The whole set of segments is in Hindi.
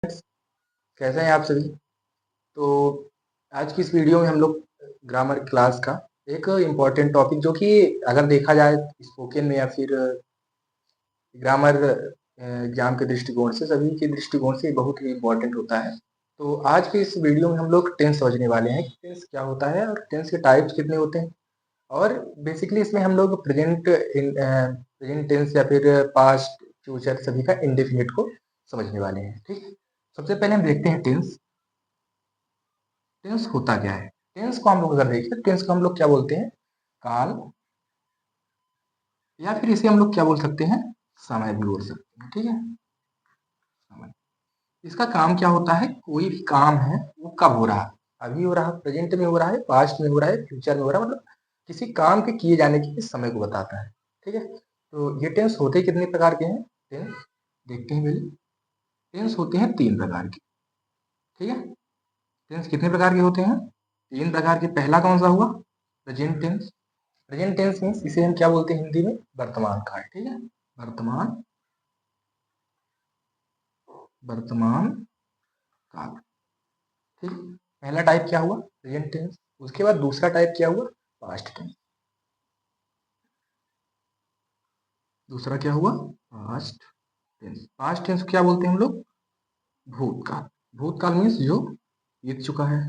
कैसे हैं आप सभी? तो आज की इस वीडियो में हम लोग ग्रामर क्लास का एक इम्पोर्टेंट टॉपिक जो कि अगर देखा जाए स्पोकन में या फिर ग्रामर एग्जाम के दृष्टिकोण से सभी के दृष्टिकोण से बहुत ही इम्पोर्टेंट होता है। तो आज के इस वीडियो में हम लोग टेंस समझने वाले हैं कि टेंस क्या होता है और टेंस के टाइप्स कितने होते हैं और बेसिकली इसमें हम लोग प्रेजेंट टेंस या फिर पास्ट फ्यूचर सभी का इंडेफिनिट को समझने वाले हैं। ठीक है, सबसे पहले हम देखते हैं टेंस। टेंस होता क्या है? टेंस को हम लोग अगर देखें, टेंस को हम लोग क्या बोलते हैं? काल, या फिर इसे हम लोग क्या बोल सकते हैं? समय भी बोल सकते हैं। ठीक है, समय। इसका काम क्या होता है? कोई भी काम है वो कब हो रहा है? अभी हो रहा है, प्रेजेंट में हो रहा है, पास्ट में हो रहा है, फ्यूचर में हो रहा है, मतलब किसी काम के किए जाने के समय को बताता है। ठीक है, तो ये टेंस होते कितने प्रकार के हैं? टेंस देखते हैं पहले। टेंस होते हैं 3 प्रकार के। ठीक है, टेंस कितने प्रकार के होते हैं? 3 प्रकार के। पहला कौन सा हुआ? Present tense. Present tense means इसे हम क्या बोलते हैं हिंदी में? वर्तमान काल। ठीक है, वर्तमान, वर्तमान काल। ठीक, पहला टाइप क्या हुआ? Present tense. उसके बाद दूसरा टाइप क्या हुआ? Past tense. दूसरा क्या हुआ? Past tense. पास्ट टेंस क्या बोलते हैं हम लोग? भूतकाल। भूतकाल मीन्स जो बीत चुका है।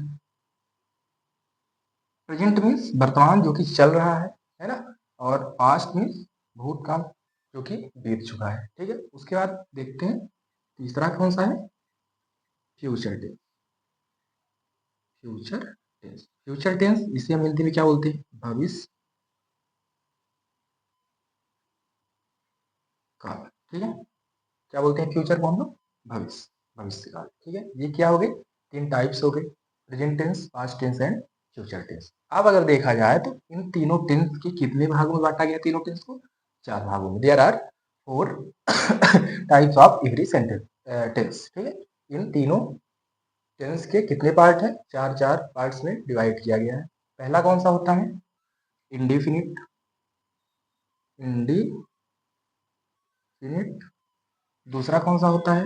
प्रेजेंट मीन्स वर्तमान जो कि चल रहा है ना? और पास्ट मीन्स भूतकाल जो कि बीत चुका है। ठीक है, उसके बाद देखते हैं तीसरा कौन सा है? Future tense. Future tense. Future tense इसे हम हिंदी में क्या बोलते हैं? भविष्य काल। ठीक है, क्या बोलते हैं फ्यूचर को हम लोग? भविष्य, भविष्य काल। ठीक है, ये क्या हो गए? 3 टाइप्स हो गए, present tense, past tense and future tense. अब अगर देखा जाए तो इन तीनों टेंस के कितने भागों में बांटा गया? तीनों टेंस को 4 भागों में। There are 4 types of every sentence tense. ठीक है, इन तीनों टेंस के कितने पार्ट हैं? 4 पार्ट्स में डिवाइड किया गया है। पहला कौन सा होता है? इंडेफिनिट। इंडेफिनिट। दूसरा कौन सा होता है?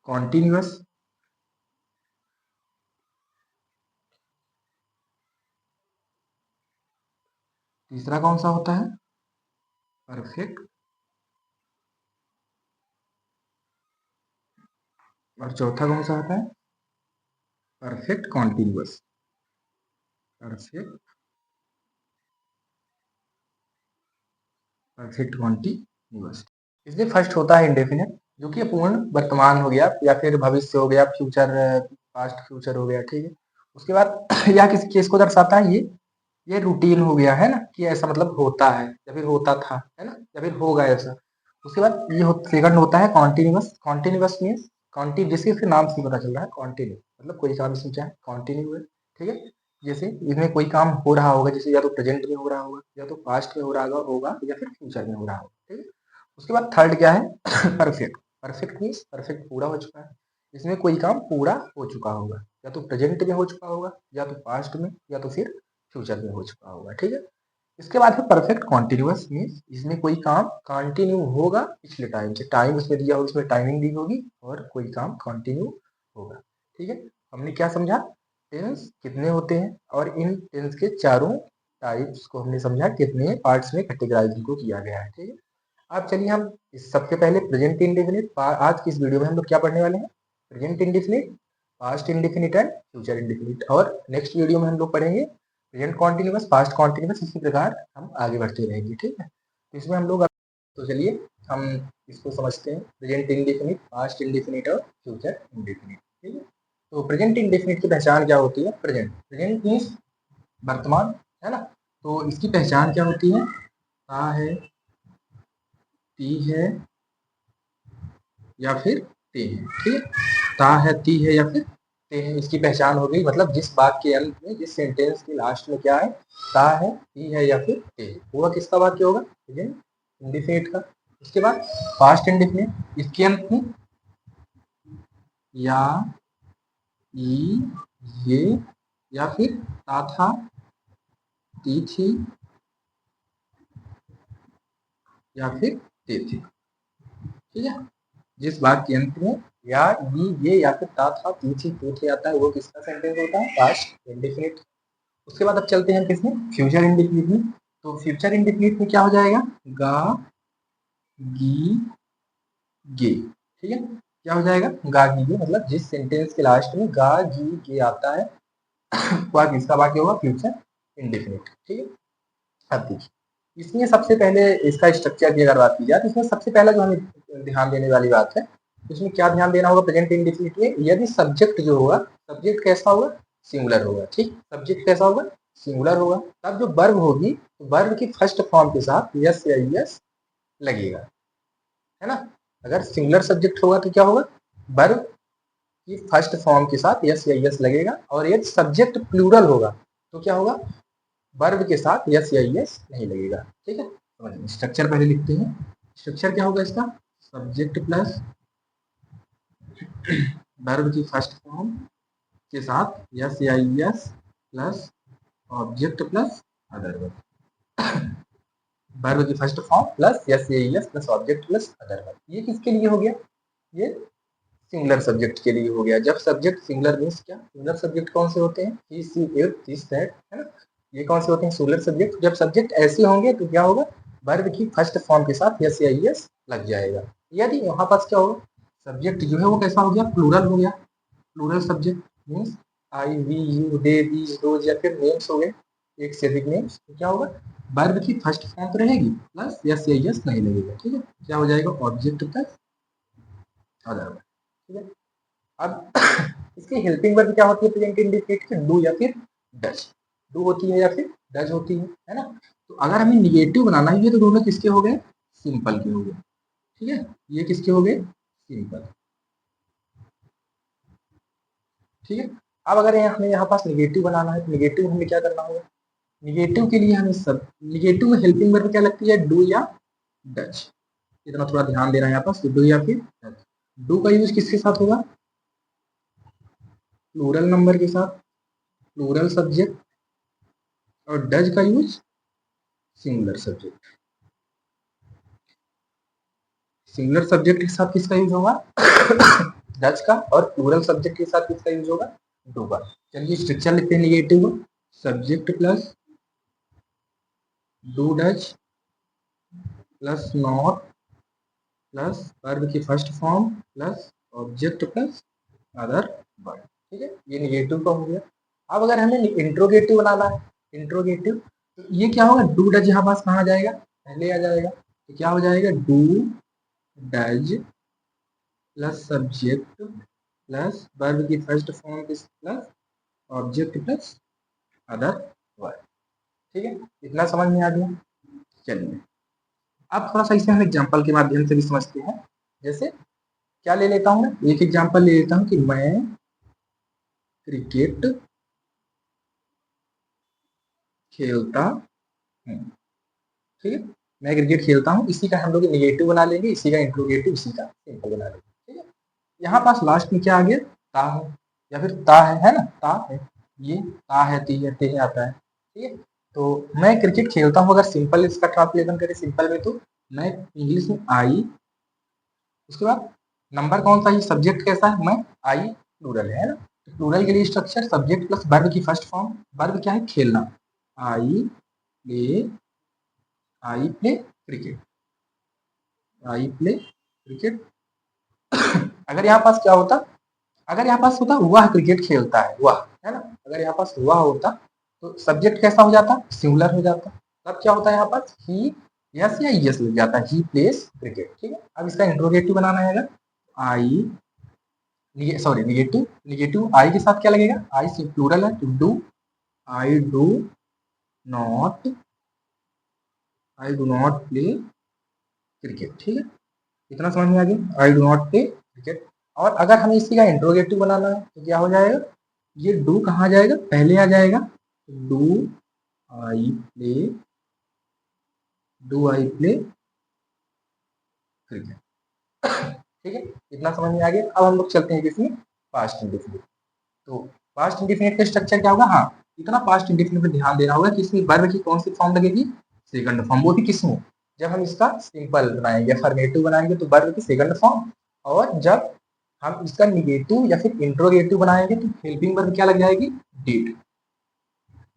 कॉन्टिन्यूअस। तीसरा कौन सा होता है? परफेक्ट। और चौथा कौन सा होता है? Perfect continuous. Perfect, perfect continuous. इसमें फर्स्ट होता है इंडेफिनिट, जो कि पूर्ण वर्तमान हो गया या फिर भविष्य हो गया, फ्यूचर, पास्ट फ्यूचर हो गया। ठीक है, उसके बाद यह किस केस को दर्शाता है? ये रूटीन हो गया है ना, कि ऐसा मतलब होता है या फिर होता था, है ना, या फिर होगा ऐसा। उसके बाद ये सेकंड होता है कॉन्टिन्यूअस। कॉन्टिन्यूअस मीन्स कॉन्टिन्यू, जिसके फिर नाम से पता चल रहा है कॉन्टिन्यू, मतलब कोई काम इसमें क्या है? कॉन्टिन्यू है। ठीक है, जैसे इसमें कोई काम हो रहा होगा, जैसे या तो प्रेजेंट में हो रहा होगा, या तो पास्ट में हो रहा होगा, या फिर फ्यूचर में हो रहा होगा। ठीक है, उसके बाद थर्ड क्या है? परफेक्ट। परफेक्ट मीन्स परफेक्ट, पूरा हो चुका है। इसमें कोई काम पूरा हो चुका होगा, या तो प्रेजेंट में हो चुका होगा, या तो पास्ट में, या तो फिर फ्यूचर में हो चुका होगा। ठीक है, इसके बाद है परफेक्ट कॉन्टिन्यूअस मीन्स इसमें कोई काम कंटिन्यू होगा पिछले टाइम से, टाइम उसमें दिया होगा, उसमें टाइमिंग दी होगी और कोई काम कंटिन्यू होगा। ठीक है, हमने क्या समझा? टेंस कितने होते हैं और इन टेंस के चारों टाइप्स को हमने समझा, कितने पार्ट्स में कैटेगराइज को किया गया है। ठीक है, अब चलिए हम इस सबसे पहले प्रेजेंट इंडेफिनिट, आज की इस वीडियो में हम लोग क्या पढ़ने वाले हैं? Present indefinite, past indefinite and future indefinite. और नेक्स्ट वीडियो में हम लोग पढ़ेंगे प्रेजेंट कॉन्टिन्यूअस, पास्ट कॉन्टिन्यूअस। इसी प्रकार हम आगे बढ़ते रहेंगे। ठीक है, तो इसमें हम लोग, तो चलिए हम इसको समझते हैं, प्रेजेंट इंडेफिनिट, पास्ट इंडेफिनिट और फ्यूचर इंडेफिनिट। ठीक है, तो प्रेजेंट इंडेफिनिट की पहचान क्या होती है? प्रेजेंट, प्रेजेंट मीन्स वर्तमान, है ना? तो इसकी पहचान क्या होती है? ता है, ती है, या फिर ते है। ठीक है, ता है, ती है, या फिर ते है, इसकी पहचान हो गई। मतलब जिस वाक्य के अंत में, जिस सेंटेंस के लास्ट में क्या है? ता है, ती है, या फिर ते है, वह किसका वाक्य होगा? इंडिफिनिट का। उसके बाद पास्ट इंडिफिनिट, इसके अंत में या, ई, ये, या फिर ता था, ती थी, या फिर ते थे। ठीक है, जिस वाक्य के अंत में या ये या फिर ता था ती थी तो थे आता है, वो किसका सेंटेंस होता है? Past indefinite. उसके बाद अब चलते हैं किसमें? फ्यूचर इंडेफिनिट में। तो फ्यूचर इंडेफिनिट में क्या हो जाएगा? गा गी गे। ठीक है, क्या हो जाएगा? गा गी गे, मतलब जिस सेंटेंस के लास्ट में गा गी गे आता है वह किसका वाक्य होगा? Future indefinite. ठीक है, अब देखिए इसमें सबसे पहले इसका स्ट्रक्चर की अगर बात की जाए तो इसमें सबसे पहला जो हमें ध्यान देने वाली बात है, इसमें क्या ध्यान देना होगा? प्रेजेंट इंडेफिनिट में यदि सब्जेक्ट जो होगा, सब्जेक्ट कैसा होगा? सिंगुलर होगा। ठीक, सब्जेक्ट कैसा होगा? सिंगुलर होगा। तब जो वर्ब होगी, तो वर्ब की फर्स्ट फॉर्म के साथ यस या यस लगेगा, है ना? अगर सिंगुलर सब्जेक्ट होगा तो क्या होगा? वर्ब की फर्स्ट फॉर्म के साथ यस या यस लगेगा। और यदि सब्जेक्ट प्लूरल होगा तो क्या होगा? वर्ब के साथ यस या यस नहीं लगेगा। ठीक है, स्ट्रक्चर पहले लिखते हैं। स्ट्रक्चर क्या होगा इसका? सब्जेक्ट प्लस वर्ब की फर्स्ट फॉर्म के साथ यस या yes plus object plus other verb. Verb की फर्स्ट फॉर्म प्लस यस या yes plus object plus other verb. ये किसके लिए हो गया? ये सिंगुलर सब्जेक्ट के लिए हो गया। जब सब्जेक्ट सिंगुलर मीन्स क्या? सिंगुलर सब्जेक्ट कौन से होते हैं? ही सी इट दिस दैट, है ना? ये कौन से होते हैं? Singular subject. जब सब्जेक्ट ऐसे होंगे तो क्या होगा? वर्ब की फर्स्ट फॉर्म के साथ यस या यस लग जाएगा। यदि यहाँ पास क्या होगा? सब्जेक्ट जो है वो कैसा हो गया? प्लूरल हो गया। Plural subject means I we you they these those, या फिर नेम्स हो गए, एक से अधिक नेम्स, तो क्या होगा? वर्ब की फर्स्ट फॉर्म तो रहेगी प्लस यस या यस नहीं लगेगा। ठीक है, क्या हो जाएगा? Object plus other. ठीक है, अब इसकी हेल्पिंग वर्ब क्या होती है प्रेजेंट इंडिकेट की? डू या फिर डज। डू होती है या फिर डज होती है ना? तो अगर हमें निगेटिव बनाना है, ये तो दोनों किसके हो गए? सिंपल के हो गए। ठीक है, ये किसके हो गए? सिंपल। ठीक है, अब अगर हमें यहाँ पास निगेटिव बनाना है तो निगेटिव हमें क्या करना होगा? निगेटिव के लिए हमें सब निगेटिव में हेल्पिंग वर्ब क्या लगती है? डू या डज। इतना थोड़ा ध्यान देना है यहाँ पास, डू या फिर डज। डू का यूज किसके साथ होगा? प्लूरल नंबर के साथ, प्लूरल सब्जेक्ट। और डज का use singular subject. Singular subject के साथ किसका यूज होगा? डज का। और प्लूरल सब्जेक्ट के साथ किसका यूज होगा? डू का। चलिए स्ट्रक्चर लिखते हैं negative. Subject plus do does plus not plus verb की first form plus object plus other verb. ठीक है, ये निगेटिव का हो गया। अब अगर हमें इंट्रोगेटिव बनाना है, इंट्रोगेटिव, तो ये क्या होगा? डू डज यहाँ पास कहाँ जाएगा? पहले आ जाएगा। तो क्या हो जाएगा? Do does plus subject plus verb की first form plus object plus other verb. ठीक है, इतना समझ में आ गया? चलिए अब थोड़ा सा इसे हम एग्जांपल के माध्यम से भी समझते हैं। जैसे क्या ले लेता हूँ मैं? एक एग्जांपल ले लेता हूँ कि मैं क्रिकेट खेलता हूँ। ठीक है, मैं क्रिकेट खेलता हूँ, इसी का हम लोग निगेटिव बना लेंगे, इसी का इंट्रोगेटिव, इसी का सिंपल बना लेंगे। ठीक है, यहाँ पास लास्ट में क्या आ गया? ता है या फिर ता है ना? ता है, ये ता है ती है ते है आता है। ठीक है, तो मैं क्रिकेट खेलता हूँ, अगर सिंपल इसका ट्रांसलेशन करें सिंपल में, तो मैं इंग्लिश में आई, उसके बाद नंबर कौन सा है? सब्जेक्ट कैसा है? मैं आई, प्लूरल है ना? तो प्लूरल के लिए स्ट्रक्चर सब्जेक्ट प्लस वर्ब की फर्स्ट फॉर्म। वर्ब क्या है? खेलना। I play, I play cricket, I play cricket. अगर यहाँ पास क्या होता? अगर यहाँ पास होता वह क्रिकेट खेलता है, वह, है ना? अगर यहाँ पास वह होता तो सब्जेक्ट कैसा हो जाता? सिंगुलर हो जाता। तब क्या होता है यहाँ पास? ही यस या यस लग जाता है, ही प्लेस क्रिकेट। ठीक है, अब इसका इंट्रोगेटिव बनाना है अगर, आई सॉरी निगेटिव, निगेटिव आई के साथ क्या लगेगा? आई से प्लूरल है तो do, I do not, I do not play cricket. ठीक है, इतना समझ में आ गया? I do not play cricket. और अगर हमें इसी का इंट्रोगेटिव बनाना है तो क्या हो जाएगा? ये डू कहाँ जाएगा? पहले आ जाएगा। Do I play, do I play cricket. ठीक है, इतना समझ में आ गया? अब हम लोग चलते हैं किसमें? Past indefinite. तो पास्ट इंडेफिनिट का स्ट्रक्चर क्या होगा? हाँ, इतना पास्ट इंडेफिनिट पे ध्यान देना होगा कि इसमें वर्ब की कौन सी फॉर्म लगेगी? Second form. वो भी किसमें? जब हम इसका सिंपल बनाएंगे, फॉर्मेटिव बनाएंगे तो वर्ब की सेकंड फॉर्म। और जब हम इसका निगेटिव या फिर इंट्रोगेटिव बनाएंगे तो हेल्पिंग वर्ब क्या लग जाएगी, डिड।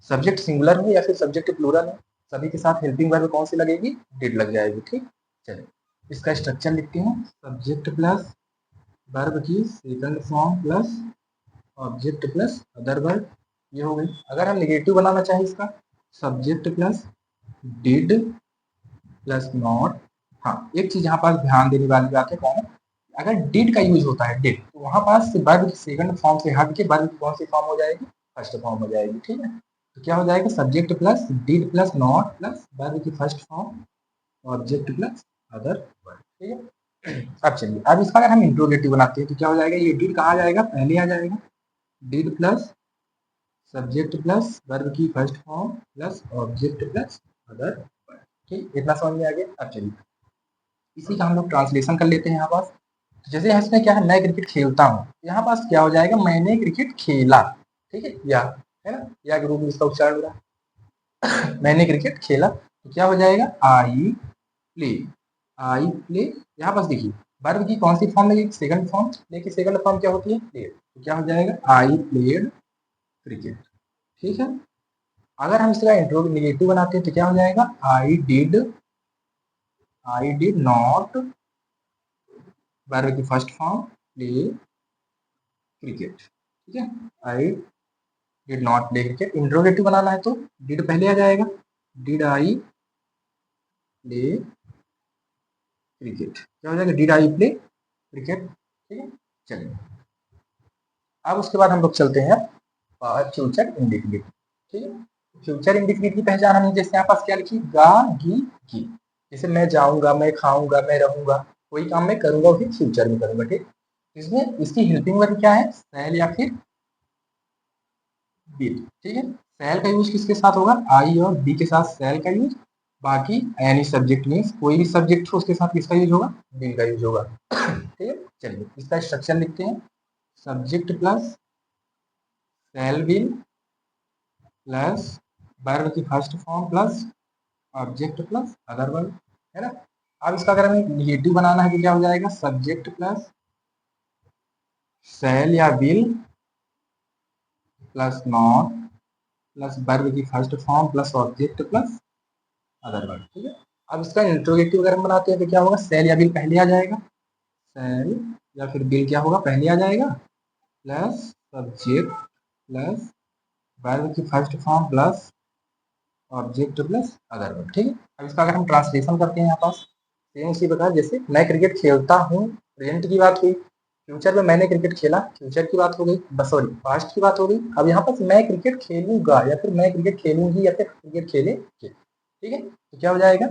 सब्जेक्ट सिंगुलर हो या फिर सब्जेक्ट प्लूरल हो, सभी के साथ हेल्पिंग वर्ब कौन सी लगेगी, डिड लग जाएगी। ठीक, चलिए इसका स्ट्रक्चर लिखते हैं। सब्जेक्ट प्लस वर्ब की second form plus object plus other verb, ये हो गई। अगर हम निगेटिव बनाना चाहें इसका, subject plus did plus not. हाँ, एक चीज यहाँ पास ध्यान देने वाली बात है, कौन है, अगर डिड का यूज होता है, डिड, तो वहां पास वर्ब की सेकंड फॉर्म से हट के वर्ब की कौन सी फॉर्म हो जाएगी, फर्स्ट फॉर्म हो जाएगी। ठीक है, तो क्या हो जाएगा, subject plus did plus not plus verb की first form object plus other verb. ठीक है, अब चलिए, अब इसका अगर हम इंट्रोगेटिव बनाते हैं तो क्या हो जाएगा, ये डिड कहाँ जाएगा, पहले आ जाएगा, did plus subject plus verb की first form plus object plus other verb. ठीक, इतना समझ में आ गया। अब चलिए इसी का हम लोग ट्रांसलेशन कर लेते हैं यहाँ पास। तो जैसे इसमें क्या है, मैं क्रिकेट खेलता हूँ, यहाँ पास क्या हो जाएगा, मैंने क्रिकेट खेला। ठीक है, या है ना, या के रूप में इसका उच्चारण हो रहा है। मैंने क्रिकेट खेला तो क्या हो जाएगा, आई प्ले। आई प्ले, यहाँ पास देखिए वर्ब की कौन सी फॉर्म लगेगी, सेकंड फॉर्म, लेकिन सेकंड फॉर्म क्या होती है, प्लेड। तो क्या हो जाएगा, आई प्लेड क्रिकेट। ठीक है, अगर हम इसका इंट्रो निगेटिव बनाते हैं तो क्या हो जाएगा, आई डिड नॉट वर्ब की फर्स्ट फॉर्म प्ले क्रिकेट। ठीक है, I did not play cricket. Interrogative बनाना है तो डिड पहले आ जाएगा, डिड आई प्ले क्रिकेट। क्या हो जाएगा, डिड आई प्ले क्रिकेट। ठीक है, चलिए अब उसके बाद हम लोग चलते हैं फ्यूचर इंडिफिनिट। ठीक है, फ्यूचर इंडिफिनिट की पहचान हमने जैसे यहाँ पास क्या लिखी, गा गी की। जैसे मैं जाऊंगा, मैं खाऊंगा, मैं रहूंगा, कोई काम मैं करूंगा वही फ्यूचर में करूंगा। ठीक, इसमें इसकी हेल्पिंग वर्ब क्या है, सेल या फिर बिल। ठीक है, सेल का यूज किसके साथ होगा, आई और बी के साथ सेल का यूज। बाकी एनी सब्जेक्ट मीन्स कोई भी सब्जेक्ट हो उसके साथ किसका यूज होगा, बिल का यूज होगा। ठीक है, चलिए इसका स्ट्रक्चर लिखते हैं। Subject plus shall will plus verb की first form plus object plus other verb, है ना। अब इसका अगर हमें निगेटिव बनाना है तो क्या हो जाएगा, सब्जेक्ट प्लस सेल या will plus not plus verb की first form plus object plus other verb. ठीक है, अब इसका इंट्रोगेटिव अगर हम बनाते हैं तो क्या होगा, सेल या बिल पहले आ जाएगा, सेल या फिर बिल क्या होगा, पहले आ जाएगा, प्लस सब्जेक्ट प्लस वर्ब की first form plus object plus other verb. ठीक है, अब इसका अगर हम ट्रांसलेशन करते हैं यहाँ पास, सेम उसी प्रकार जैसे मैं क्रिकेट खेलता हूँ, प्रेजेंट की बात हुई, फ्यूचर में मैंने क्रिकेट खेला, फ्यूचर की बात हो गई, बस सॉरी पास्ट की बात हो गई। अब यहाँ पास मैं क्रिकेट खेलूंगा या फिर मैं क्रिकेट खेलूंगी या फिर क्रिकेट खेलेंगे। ठीक है, तो क्या हो जाएगा,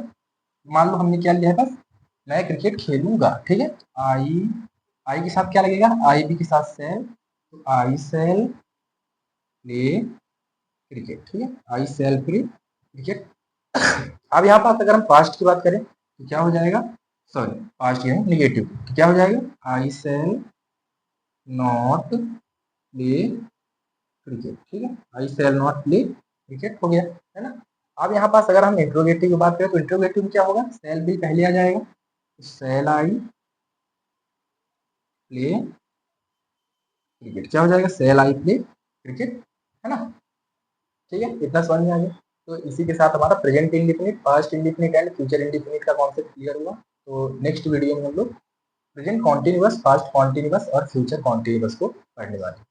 मान लो हमने क्या लिया है, बस मैं क्रिकेट खेलूंगा। ठीक है, आई, आई के साथ क्या लगेगा, आई बी के साथ सेल, तो आई सेल प्ले क्रिकेट। ठीक है, आई सेल प्ले क्रिकेट। अब यहाँ पास अगर हम पास्ट की बात करें तो क्या हो जाएगा, सॉरी पास्ट ये है निगेटिव, तो क्या हो जाएगा, आई सेल नॉट प्ले क्रिकेट। ठीक है, आई सेल नॉट प्ले क्रिकेट हो गया, है ना। अब यहाँ पास अगर हम इंट्रोगेटिव की बात करें तो इंट्रोगेटिव में क्या होगा, सेल बिल पहले आ जाएगा, सेल आई प्ले क्रिकेट। क्या हो जाएगा, सेल आई प्ले क्रिकेट, है ना। ठीक है, इतना समझ में आ गया। तो इसी के साथ हमारा present indefinite, past indefinite and future indefinite का कॉन्सेप्ट क्लियर हुआ। तो नेक्स्ट वीडियो में हम लोग प्रेजेंट कॉन्टिन्यूअस, पास्ट कॉन्टिन्यूअस और फ्यूचर कॉन्टिन्यूअस को पढ़ने वाले हैं।